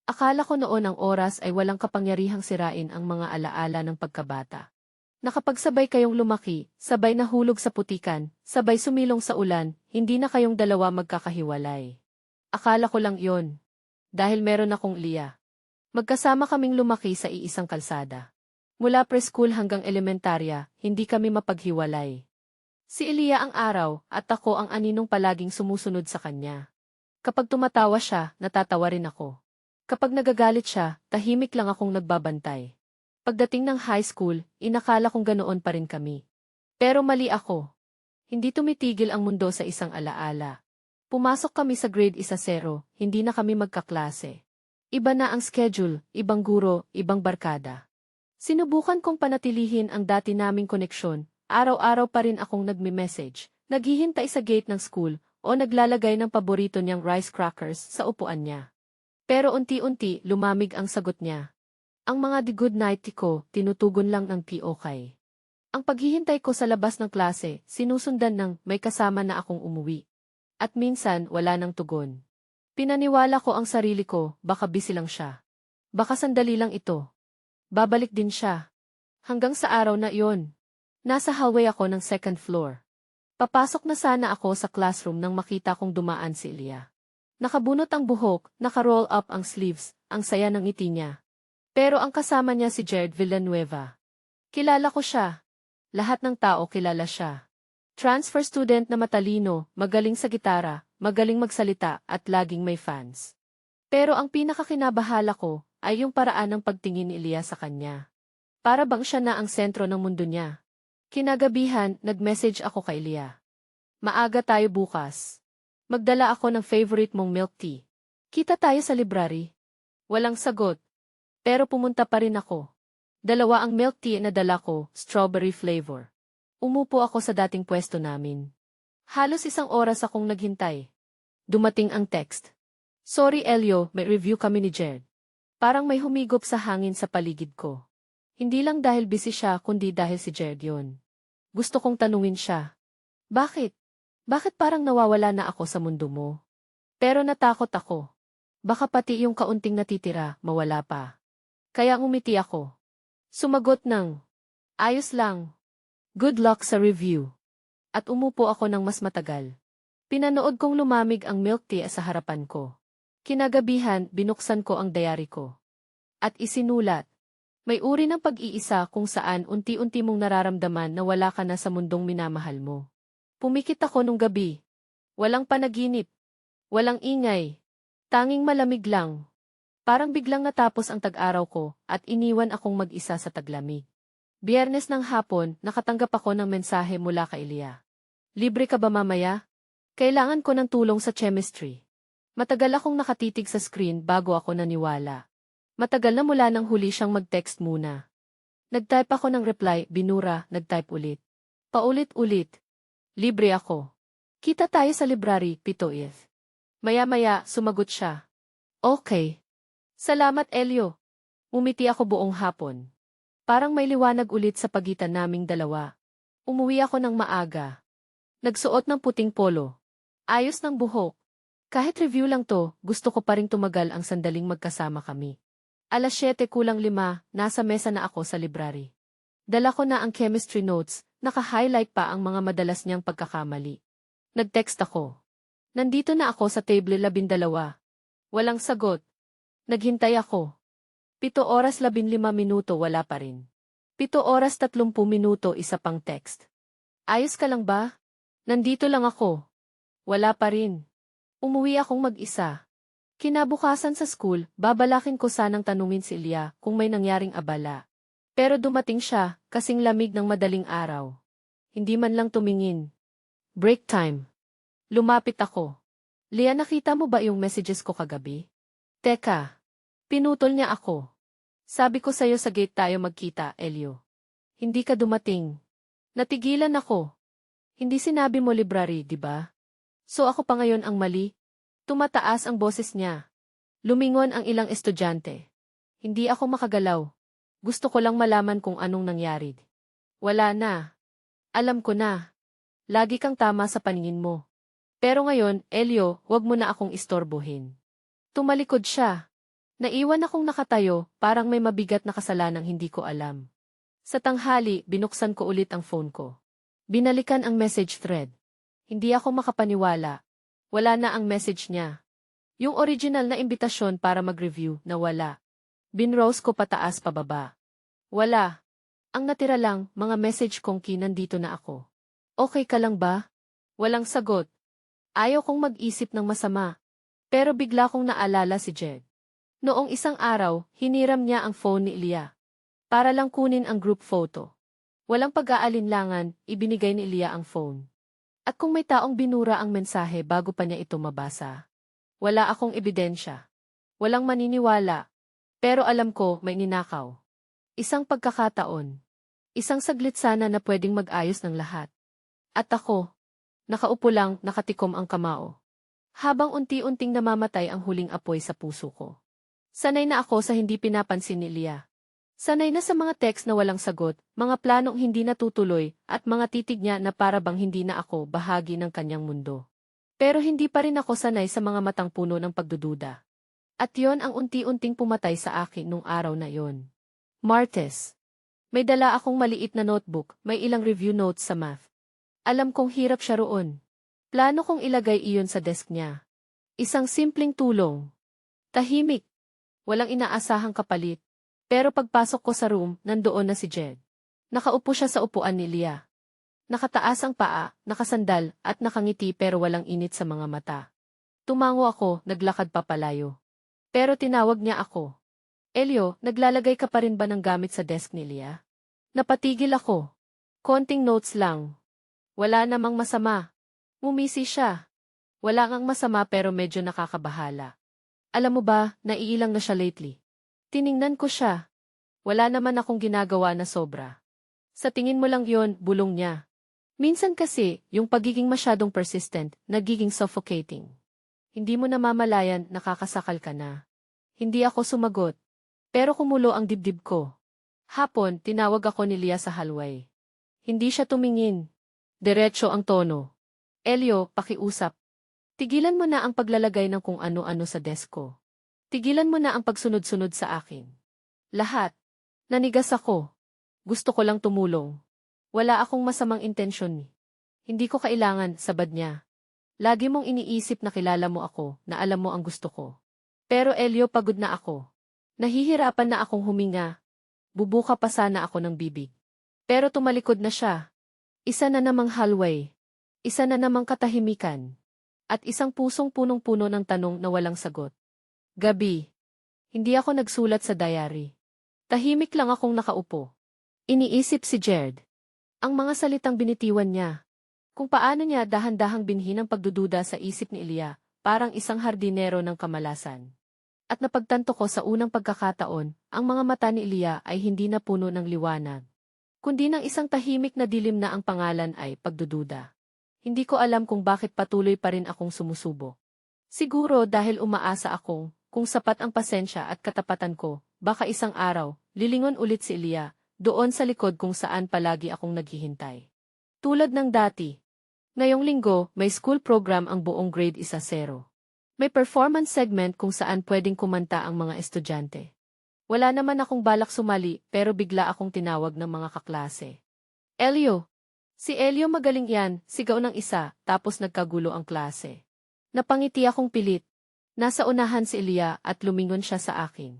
Akala ko noon ang oras ay walang kapangyarihang sirain ang mga alaala ng pagkabata. Nakapagsabay kayong lumaki, sabay nahulog sa putikan, sabay sumilong sa ulan, hindi na kayong dalawa magkakahiwalay. Akala ko lang yon. Dahil meron akong Leah. Magkasama kaming lumaki sa iisang kalsada. Mula preschool hanggang elementarya, hindi kami mapaghiwalay. Si Elia ang araw, at ako ang aninong palaging sumusunod sa kanya. Kapag tumatawa siya, natatawa rin ako. Kapag nagagalit siya, tahimik lang akong nagbabantay. Pagdating ng high school, inakala kong ganoon pa rin kami. Pero mali ako. Hindi tumitigil ang mundo sa isang alaala. Pumasok kami sa grade 1-0, hindi na kami magkaklase. Iba na ang schedule, ibang guro, ibang barkada. Sinubukan kong panatilihin ang dati naming koneksyon, araw-araw pa rin akong nagme-message, naghihintay sa gate ng school, o naglalagay ng paborito niyang rice crackers sa upuan niya. Pero unti-unti, lumamig ang sagot niya. Ang mga di good night ko, tinutugon lang ng okay. Ang paghihintay ko sa labas ng klase, sinusundan ng may kasama na akong umuwi. At minsan, wala nang tugon. Pinaniwala ko ang sarili ko, baka busy lang siya. Baka sandali lang ito. Babalik din siya. Hanggang sa araw na iyon. Nasa hallway ako ng second floor. Papasok na sana ako sa classroom nang makita kong dumaan si Elia. Nakabunot ang buhok, naka-roll up ang sleeves, ang saya ng ngiti niya. Pero ang kasama niya si Jared Villanueva. Kilala ko siya. Lahat ng tao kilala siya. Transfer student na matalino, magaling sa gitara, magaling magsalita at laging may fans. Pero ang pinakakinabahala ko ay yung paraan ng pagtingin ni Elia sa kanya. Para bang siya na ang sentro ng mundo niya. Kinagabihan, nag-message ako kay Elia. Maaga tayo bukas. Magdala ako ng favorite mong milk tea. Kita tayo sa library. Walang sagot. Pero pumunta pa rin ako. 2 ang milk tea na dala ko, strawberry flavor. Umupo ako sa dating pwesto namin. Halos 1 oras akong naghintay. Dumating ang text. Sorry Elio, may review kami ni Jed. Parang may humigop sa hangin sa paligid ko. Hindi lang dahil busy siya kundi dahil si Jed yun. Gusto kong tanungin siya. Bakit? Bakit parang nawawala na ako sa mundo mo? Pero natakot ako. Baka pati yung kaunting natitira, mawala pa. Kaya ngumiti ako. Sumagot ng, ayos lang. Good luck sa review. At umupo ako ng mas matagal. Pinanood kong lumamig ang milk tea sa harapan ko. Kinagabihan, binuksan ko ang diary ko. At isinulat. May uri ng pag-iisa kung saan unti-unti mong nararamdaman na wala ka na sa mundong minamahal mo. Pumikit ako nung gabi. Walang panaginip. Walang ingay. Tanging malamig lang. Parang biglang natapos ang tag-araw ko at iniwan akong mag-isa sa taglamig. Biyernes ng hapon, nakatanggap ako ng mensahe mula kay Elia. Libre ka ba mamaya? Kailangan ko ng tulong sa chemistry. Matagal akong nakatitig sa screen bago ako naniwala. Matagal na mula nang huli siyang mag-text muna. Nag-type ako ng reply, binura, nag-type ulit. Paulit-ulit. Libre ako. Kita tayo sa library, 7th. Maya-maya, sumagot siya. Okay. Salamat, Elio. Umiti ako buong hapon. Parang may liwanag ulit sa pagitan naming dalawa. Umuwi ako ng maaga. Nagsuot ng puting polo. Ayos ng buhok. Kahit review lang to, gusto ko pa ring tumagal ang sandaling magkasama kami. 7:05, nasa mesa na ako sa library. Dala ko na ang chemistry notes, naka-highlight pa ang mga madalas niyang pagkakamali. Nag-text ako. Nandito na ako sa table 12. Walang sagot. Naghintay ako. 7:15, wala pa rin. 7:30, isa pang text. Ayos ka lang ba? Nandito lang ako. Wala pa rin. Umuwi akong mag-isa. Kinabukasan sa school, babalakin ko sanang tanungin si Elia kung may nangyaring abala. Pero dumating siya, kasing lamig ng madaling araw. Hindi man lang tumingin. Break time. Lumapit ako. Leah, nakita mo ba yung messages ko kagabi? Teka. Pinutol niya ako. Sabi ko sa'yo sa gate tayo magkita, Elio. Hindi ka dumating. Natigilan ako. Hindi sinabi mo library, di ba? So ako pa ngayon ang mali? Tumataas ang boses niya. Lumingon ang ilang estudyante. Hindi ako makagalaw. Gusto ko lang malaman kung anong nangyari. Wala na. Alam ko na. Lagi kang tama sa paningin mo. Pero ngayon, Elio, wag mo na akong istorbohin. Tumalikod siya. Naiwan akong nakatayo, parang may mabigat na kasalanang hindi ko alam. Sa tanghali, binuksan ko ulit ang phone ko. Binalikan ang message thread. Hindi ako makapaniwala. Wala na ang message niya. Yung original na imbitasyon para mag-review, nawala. Binrowse ko pataas pababa. Wala. Ang natira lang, mga message kong nandito na ako. Okay ka lang ba? Walang sagot. Ayaw kong mag-isip ng masama. Pero bigla kong naalala si Jed. Noong isang araw, hiniram niya ang phone ni Ilya. Para lang kunin ang group photo. Walang pag-aalinlangan, ibinigay ni Ilya ang phone. At kung may taong binura ang mensahe bago pa niya ito mabasa. Wala akong ebidensya. Walang maniniwala. Pero alam ko, may ninakaw. Isang pagkakataon. Isang saglit sana na pwedeng mag-ayos ng lahat. At ako, nakaupo lang, nakatikom ang kamao. Habang unti-unting namamatay ang huling apoy sa puso ko. Sanay na ako sa hindi pinapansin ni Ilya. Sanay na sa mga text na walang sagot, mga planong hindi natutuloy, at mga titig niya na para bang hindi na ako bahagi ng kanyang mundo. Pero hindi pa rin ako sanay sa mga matang puno ng pagdududa. At yon ang unti-unting pumatay sa akin nung araw na yon. Martes. May dala akong maliit na notebook, may ilang review notes sa math. Alam kong hirap siya roon. Plano kong ilagay iyon sa desk niya. Isang simpleng tulong. Tahimik. Walang inaasahang kapalit. Pero pagpasok ko sa room, nandoon na si Jed. Nakaupo siya sa upuan ni Ilya. Nakataas ang paa, nakasandal, at nakangiti pero walang init sa mga mata. Tumango ako, naglakad papalayo. Pero tinawag niya ako. Elio, naglalagay ka pa rin ba ng gamit sa desk ni Ilya? Napatigil ako. Konting notes lang. Wala namang masama. Mumisi siya. Wala ngang masama pero medyo nakakabahala. Alam mo ba, naiilang na siya lately. Tiningnan ko siya. Wala naman akong ginagawa na sobra. Sa tingin mo lang yon, bulong niya. Minsan kasi, yung pagiging masyadong persistent, nagiging suffocating. Hindi mo namamalayan, nakakasakal ka na. Hindi ako sumagot. Pero kumulo ang dibdib ko. Hapon, tinawag ako ni Lia sa hallway. Hindi siya tumingin. Diretso ang tono. Elio, pakiusap. Tigilan mo na ang paglalagay ng kung ano-ano sa desk ko. Tigilan mo na ang pagsunod-sunod sa akin. Lahat. Nanigas ako. Gusto ko lang tumulong. Wala akong masamang intensyon. Hindi ko kailangan, sabad niya. Lagi mong iniisip na kilala mo ako, na alam mo ang gusto ko. Pero Elio, pagod na ako. Nahihirapan na akong huminga. Bubuka pa sana ako ng bibig. Pero tumalikod na siya. Isa na namang hallway. Isa na namang katahimikan. At isang pusong punong-puno ng tanong na walang sagot. Gabi. Hindi ako nagsulat sa diary. Tahimik lang akong nakaupo. Iniisip si Jed. Ang mga salitang binitiwan niya. Kung paano niya dahan-dahang binhin ang pagdududa sa isip ni Ilya, parang isang hardinero ng kamalasan. At napagtanto ko sa unang pagkakataon, ang mga mata ni Ilya ay hindi na puno ng liwanag. Kundi ng isang tahimik na dilim na ang pangalan ay pagdududa. Hindi ko alam kung bakit patuloy pa rin akong sumusubo. Siguro dahil umaasa akong, kung sapat ang pasensya at katapatan ko, baka isang araw, lilingon ulit si Ilya, doon sa likod kung saan palagi akong naghihintay. Tulad ng dati. Ngayong linggo, may school program ang buong grade 1-0. May performance segment kung saan pwedeng kumanta ang mga estudyante. Wala naman akong balak sumali pero bigla akong tinawag ng mga kaklase. Elio! Si Elio magaling yan, sigaw ng isa, tapos nagkagulo ang klase. Napangiti akong pilit. Nasa unahan si Ilya at lumingon siya sa akin.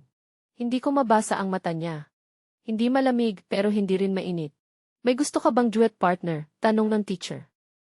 Hindi ko mabasa ang mata niya. Hindi malamig pero hindi rin mainit. May gusto ka bang duet partner? Tanong ng teacher.